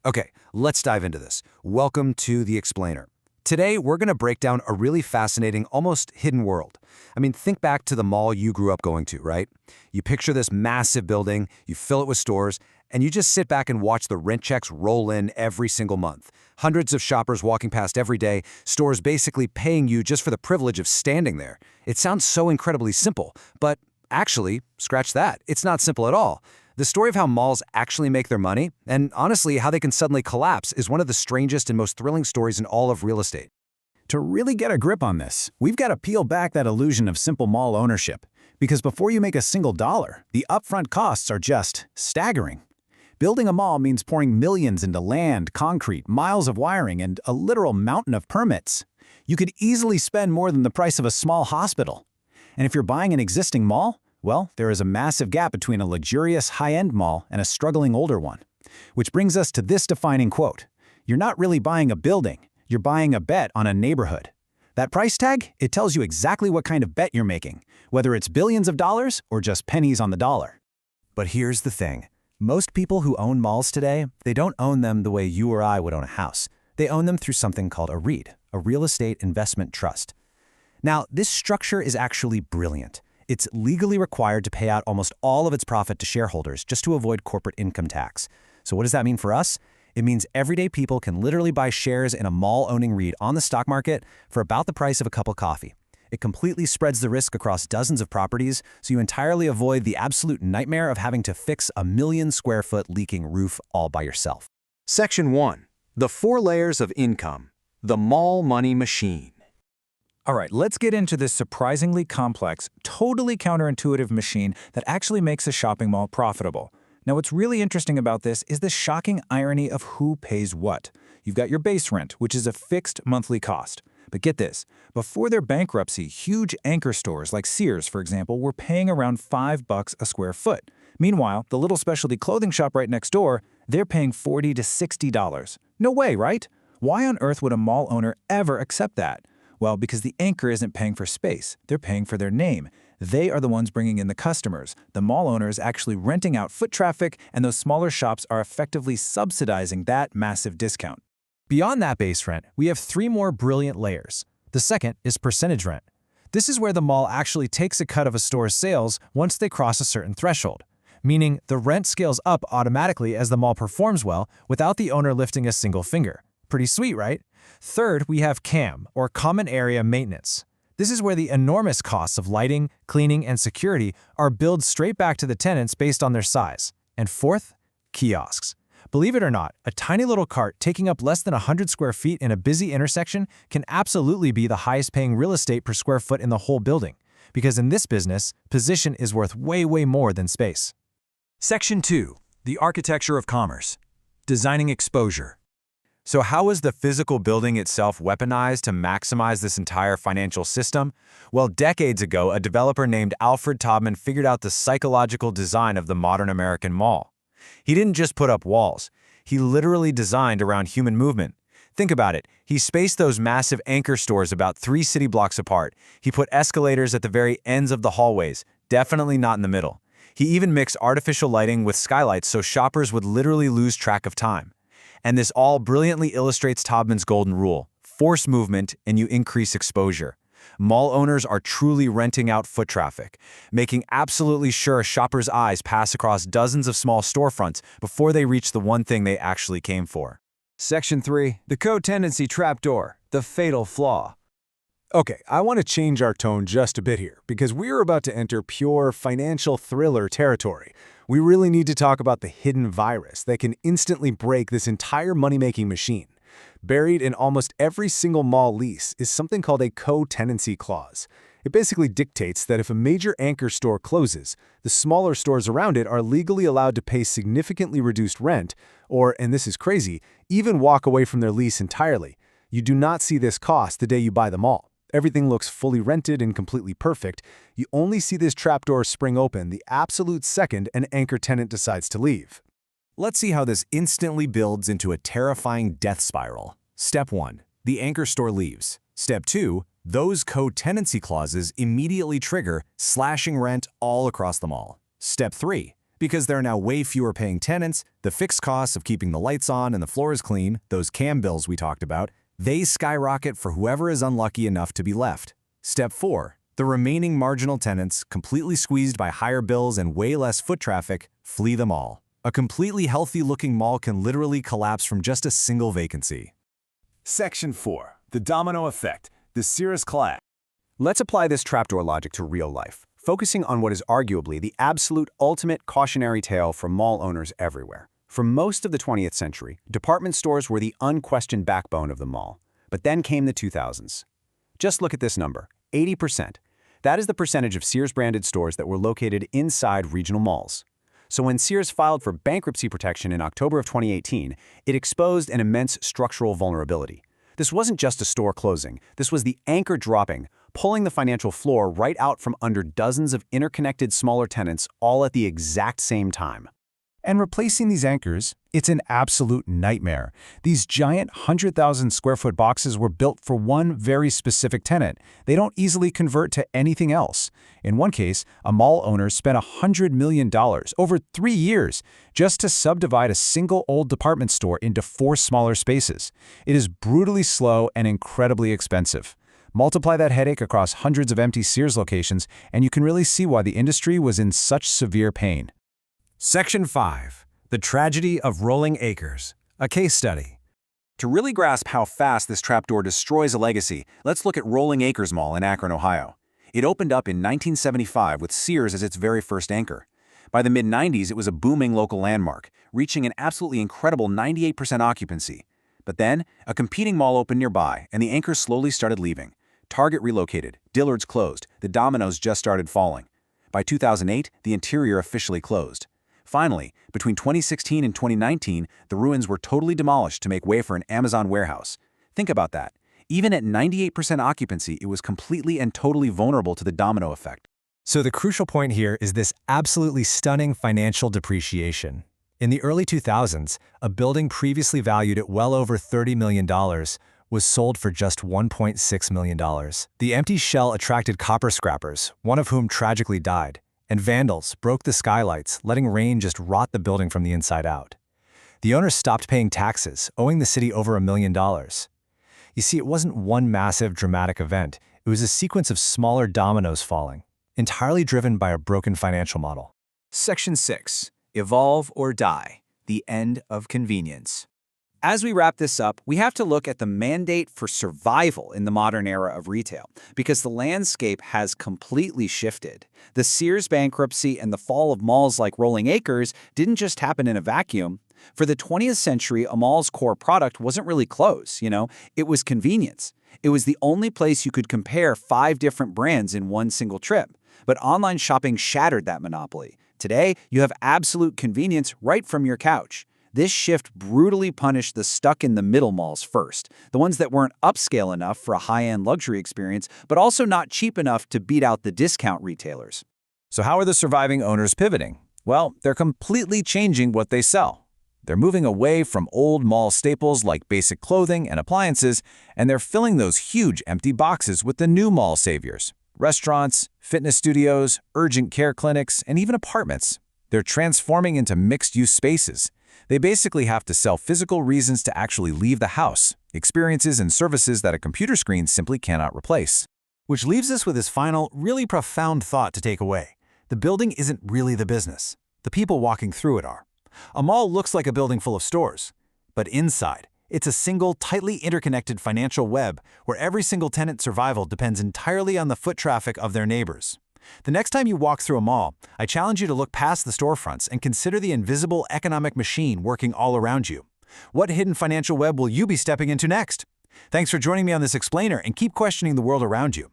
Okay, let's dive into this. Welcome to The Explainer. Today, we're going to break down a really fascinating, almost hidden world. I mean, think back to the mall you grew up going to, right? You picture this massive building, you fill it with stores, and you just sit back and watch the rent checks roll in every single month. Hundreds of shoppers walking past every day, stores basically paying you just for the privilege of standing there. It sounds so incredibly simple, but actually, scratch that. It's not simple at all. The story of how malls actually make their money, and honestly, how they can suddenly collapse, is one of the strangest and most thrilling stories in all of real estate. To really get a grip on this, we've got to peel back that illusion of simple mall ownership. Because before you make a single dollar, the upfront costs are just staggering. Building a mall means pouring millions into land, concrete, miles of wiring, and a literal mountain of permits. You could easily spend more than the price of a small hospital. And if you're buying an existing mall, well, there is a massive gap between a luxurious high-end mall and a struggling older one. Which brings us to this defining quote: "You're not really buying a building, you're buying a bet on a neighborhood." That price tag, it tells you exactly what kind of bet you're making, whether it's billions of dollars or just pennies on the dollar. But here's the thing. Most people who own malls today, they don't own them the way you or I would own a house. They own them through something called a REIT, a real estate investment trust. Now, this structure is actually brilliant. It's legally required to pay out almost all of its profit to shareholders just to avoid corporate income tax. So what does that mean for us? It means everyday people can literally buy shares in a mall-owning REIT on the stock market for about the price of a cup of coffee. It completely spreads the risk across dozens of properties, so you entirely avoid the absolute nightmare of having to fix a 1,000,000-square-foot leaking roof all by yourself. Section 1. The 4 layers of income. The mall money machine. All right, let's get into this surprisingly complex, totally counterintuitive machine that actually makes a shopping mall profitable. Now, what's really interesting about this is the shocking irony of who pays what. You've got your base rent, which is a fixed monthly cost. But get this, before their bankruptcy, huge anchor stores like Sears, for example, were paying around $5 a square foot. Meanwhile, the little specialty clothing shop right next door, they're paying $40 to $60. No way, right? Why on earth would a mall owner ever accept that? Well, because the anchor isn't paying for space. They're paying for their name. They are the ones bringing in the customers. The mall owner is actually renting out foot traffic, and those smaller shops are effectively subsidizing that massive discount. Beyond that base rent, we have 3 more brilliant layers. The second is percentage rent. This is where the mall actually takes a cut of a store's sales once they cross a certain threshold, meaning the rent scales up automatically as the mall performs well without the owner lifting a single finger. Pretty sweet, right? Third, we have CAM, or Common Area Maintenance. This is where the enormous costs of lighting, cleaning, and security are billed straight back to the tenants based on their size. And fourth, kiosks. Believe it or not, a tiny little cart taking up less than 100 square feet in a busy intersection can absolutely be the highest paying real estate per square foot in the whole building. Because in this business, position is worth way more than space. Section 2. The architecture of commerce. Designing exposure. So how is the physical building itself weaponized to maximize this entire financial system? Well, decades ago, a developer named Alfred Taubman figured out the psychological design of the modern American mall. He didn't just put up walls. He literally designed around human movement. Think about it. He spaced those massive anchor stores about 3 city blocks apart. He put escalators at the very ends of the hallways, definitely not in the middle. He even mixed artificial lighting with skylights so shoppers would literally lose track of time. And this all brilliantly illustrates Taubman's golden rule: force movement and you increase exposure. Mall owners are truly renting out foot traffic, making absolutely sure shoppers' eyes pass across dozens of small storefronts before they reach the one thing they actually came for. Section 3. The co-tenancy trapdoor, the fatal flaw. Okay, I want to change our tone just a bit here, because we're about to enter pure financial thriller territory. We really need to talk about the hidden virus that can instantly break this entire money-making machine. Buried in almost every single mall lease is something called a co-tenancy clause. It basically dictates that if a major anchor store closes, the smaller stores around it are legally allowed to pay significantly reduced rent, or, and this is crazy, even walk away from their lease entirely. You do not see this cost the day you buy the mall. Everything looks fully rented and completely perfect. You only see this trapdoor spring open the absolute second an anchor tenant decides to leave. Let's see how this instantly builds into a terrifying death spiral. Step 1. The anchor store leaves. Step 2. Those co-tenancy clauses immediately trigger slashing rent all across the mall. Step 3. Because there are now way fewer paying tenants, the fixed costs of keeping the lights on and the floors clean, those CAM bills we talked about, they skyrocket for whoever is unlucky enough to be left. Step 4. The remaining marginal tenants, completely squeezed by higher bills and way less foot traffic, flee the mall. A completely healthy-looking mall can literally collapse from just a single vacancy. Section 4. The domino effect. The Sears collapse. Let's apply this trapdoor logic to real life, focusing on what is arguably the absolute ultimate cautionary tale for mall owners everywhere. For most of the 20th century, department stores were the unquestioned backbone of the mall. But then came the 2000s. Just look at this number, 80%. That is the percentage of Sears-branded stores that were located inside regional malls. So when Sears filed for bankruptcy protection in October of 2018, it exposed an immense structural vulnerability. This wasn't just a store closing. This was the anchor dropping, pulling the financial floor right out from under dozens of interconnected smaller tenants all at the exact same time. And replacing these anchors, it's an absolute nightmare. These giant 100,000 square foot boxes were built for one very specific tenant. They don't easily convert to anything else. In one case, a mall owner spent $100 million over 3 years just to subdivide a single old department store into 4 smaller spaces. It is brutally slow and incredibly expensive. Multiply that headache across hundreds of empty Sears locations, and you can really see why the industry was in such severe pain. Section 5. The Tragedy of Rolling Acres. A case study. To really grasp how fast this trapdoor destroys a legacy, let's look at Rolling Acres Mall in Akron, Ohio. It opened up in 1975 with Sears as its very first anchor. By the mid-90s, it was a booming local landmark, reaching an absolutely incredible 98% occupancy. But then, a competing mall opened nearby, and the anchors slowly started leaving. Target relocated, Dillard's closed, the dominoes just started falling. By 2008, the interior officially closed. Finally, between 2016 and 2019, the ruins were totally demolished to make way for an Amazon warehouse. Think about that. Even at 98% occupancy, it was completely and totally vulnerable to the domino effect. So the crucial point here is this absolutely stunning financial depreciation. In the early 2000s, a building previously valued at well over $30 million was sold for just $1.6 million. The empty shell attracted copper scrappers, one of whom tragically died, and vandals broke the skylights, letting rain just rot the building from the inside out. The owners stopped paying taxes, owing the city over $1 million. You see, it wasn't one massive, dramatic event. It was a sequence of smaller dominoes falling, entirely driven by a broken financial model. Section 6. Evolve or Die. The End of Convenience. As we wrap this up, we have to look at the mandate for survival in the modern era of retail, because the landscape has completely shifted. The Sears bankruptcy and the fall of malls like Rolling Acres didn't just happen in a vacuum. For the 20th century, a mall's core product wasn't really clothes, it was convenience. It was the only place you could compare 5 different brands in one single trip. But online shopping shattered that monopoly. Today, you have absolute convenience right from your couch. This shift brutally punished the stuck-in-the-middle malls first, the ones that weren't upscale enough for a high-end luxury experience, but also not cheap enough to beat out the discount retailers. So how are the surviving owners pivoting? Well, they're completely changing what they sell. They're moving away from old mall staples like basic clothing and appliances, and they're filling those huge empty boxes with the new mall saviors: restaurants, fitness studios, urgent care clinics, and even apartments. They're transforming into mixed-use spaces. They basically have to sell physical reasons to actually leave the house, experiences and services that a computer screen simply cannot replace. Which leaves us with this final, really profound thought to take away. The building isn't really the business. The people walking through it are. A mall looks like a building full of stores, but inside, it's a single, tightly interconnected financial web where every single tenant's survival depends entirely on the foot traffic of their neighbors. The next time you walk through a mall, I challenge you to look past the storefronts and consider the invisible economic machine working all around you. What hidden financial web will you be stepping into next? Thanks for joining me on this explainer, and keep questioning the world around you.